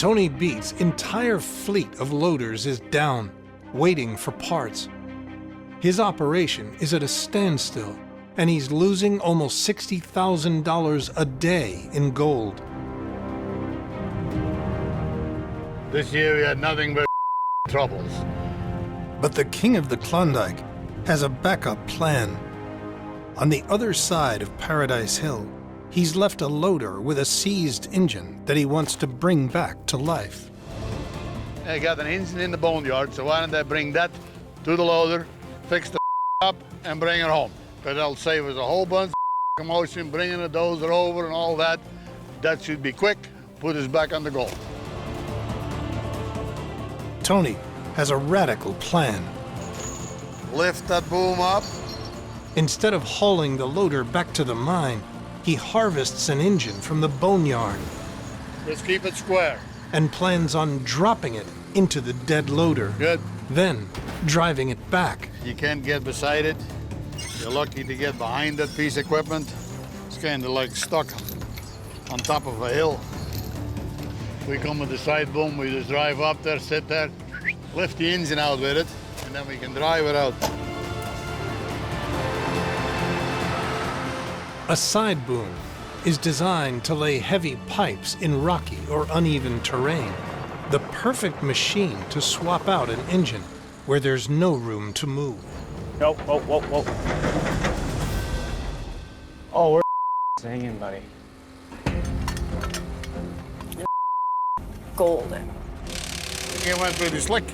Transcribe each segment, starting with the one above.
Tony Beets' entire fleet of loaders is down, waiting for parts. His operation is at a standstill, and he's losing almost $60,000 a day in gold. This year we had nothing but troubles. But the king of the Klondike has a backup plan. On the other side of Paradise Hill, he's left a loader with a seized engine that he wants to bring back to life. I got an engine in the boneyard, so why don't I bring that to the loader, fix the up, and bring it home? Because that'll save us a whole bunch of commotion, bringing the dozer over and all that. That should be quick, put us back on the goal. Tony has a radical plan. Lift that boom up. Instead of hauling the loader back to the mine, he harvests an engine from the boneyard. Let's keep it square. And plans on dropping it into the dead loader. Good. Then driving it back. You can't get beside it. You're lucky to get behind that piece of equipment. It's kind of like stuck on top of a hill. We come with the side boom, we just drive up there, sit there, lift the engine out with it, and then we can drive it out. A side boom is designed to lay heavy pipes in rocky or uneven terrain. The perfect machine to swap out an engine where there's no room to move. Whoa, whoa, whoa, whoa. Oh, we're singing, buddy. You're golden. It went pretty slick.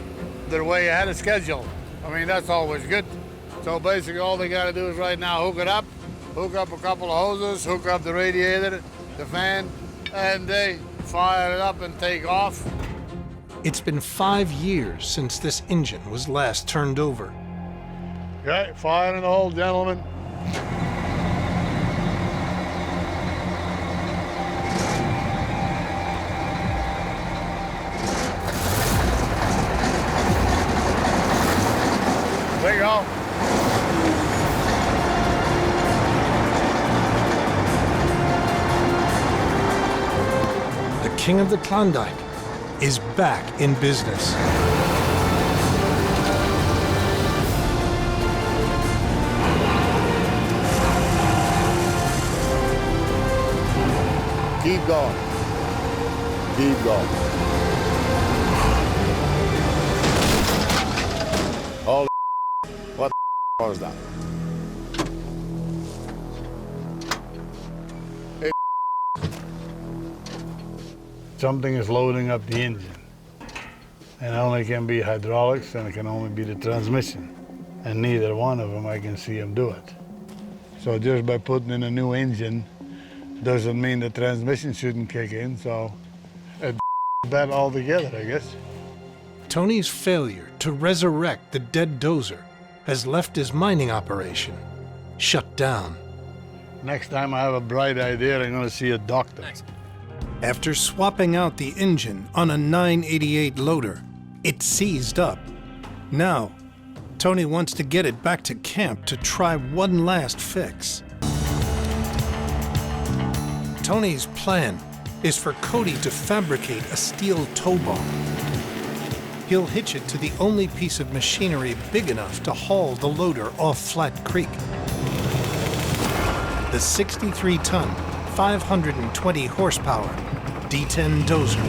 They're way ahead of schedule. I mean, that's always good. So basically all they gotta do is right now hook it up, hook up a couple of hoses, hook up the radiator, the fan, and they fire it up and take off. It's been 5 years since this engine was last turned over. Okay, fire in the hole, gentlemen. There you go. The king of the Klondike is back in business. Keep going. Keep going. Holy what the was that? Hey, something is loading up the engine. And it only can be hydraulics and it can only be the transmission. And neither one of them I can see them do it. So just by putting in a new engine doesn't mean the transmission shouldn't kick in, so it's bad altogether, I guess. Tony's failure to resurrect the dead dozer has left his mining operation shut down. Next time I have a bright idea, I'm gonna see a doctor. Thanks. After swapping out the engine on a 988 loader, it seized up. Now, Tony wants to get it back to camp to try one last fix. Tony's plan is for Cody to fabricate a steel tow bar. He'll hitch it to the only piece of machinery big enough to haul the loader off Flat Creek. The 63-ton, 520 horsepower D10 dozer.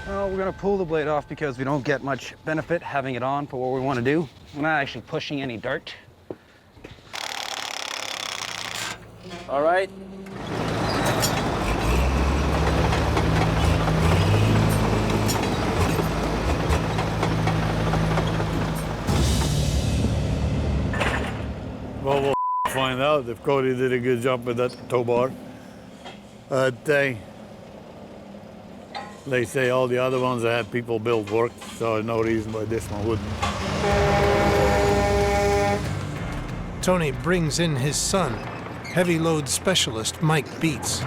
Well, we're gonna pull the blade off because we don't get much benefit having it on for what we want to do. We're not actually pushing any dirt. All right. Well, we'll find out if Cody did a good job with that tow bar. They say all the other ones that had people build worked, so there's no reason why this one wouldn't. Tony brings in his son, heavy load specialist Mike Beets.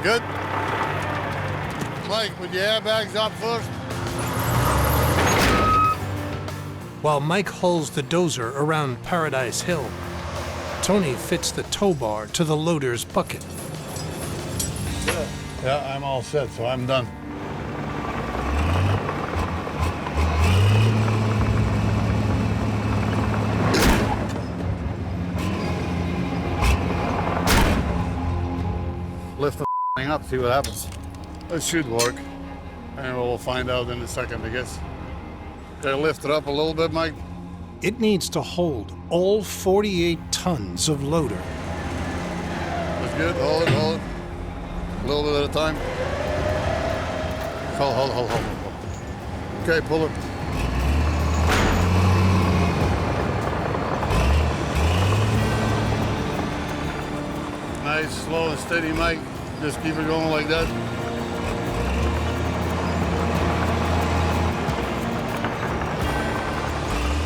Good. Mike, put your airbags up first. While Mike hauls the dozer around Paradise Hill, Tony fits the tow bar to the loader's bucket. Yeah, I'm all set, so I'm done. Lift the thing up, see what happens. It should work. And we'll find out in a second, I guess. Okay, lift it up a little bit, Mike. It needs to hold all 48 tons of loader. That's good. Hold it, hold it. A little bit at a time. Hold. Okay, pull it. Nice, slow and steady, Mike. Just keep it going like that.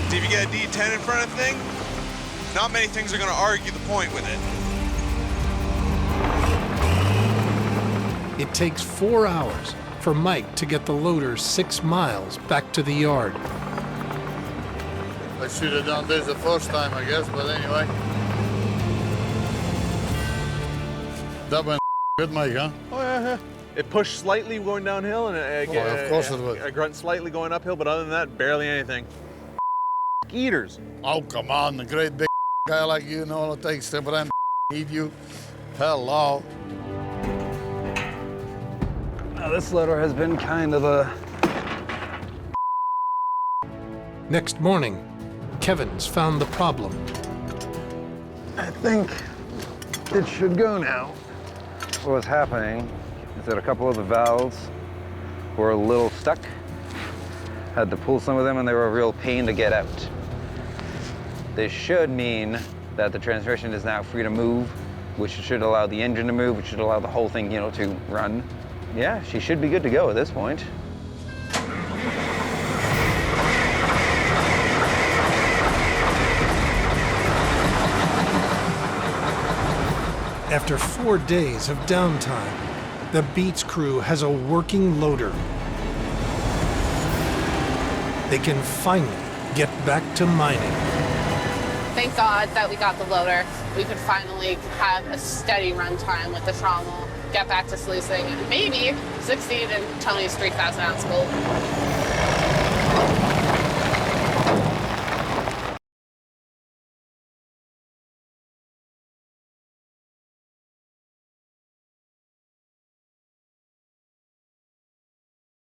See, if you get a D10 in front of the thing, not many things are going to argue the point with it. It takes 4 hours for Mike to get the loader 6 miles back to the yard. I should have done this the first time, I guess, but anyway. That went good, Mike, huh? Oh, yeah. It pushed slightly going downhill, and of course it would. a grunt slightly going uphill, but other than that, barely anything. Eaters. Oh, come on, the great big guy like you know what it takes to but eat you. Hello. Now, this loader has been kind of a... Next morning, Kevin's found the problem. I think it should go now. What was happening is that a couple of the valves were a little stuck. Had to pull some of them and they were a real pain to get out. This should mean that the transmission is now free to move, which should allow the engine to move, which should allow the whole thing, to run. Yeah, she should be good to go at this point. After 4 days of downtime, the Beets crew has a working loader. They can finally get back to mining. Thank God that we got the loader. We could finally have a steady run time with the trommel, get back to sluicing, and maybe succeed in Tony's 3,000-ounce goal.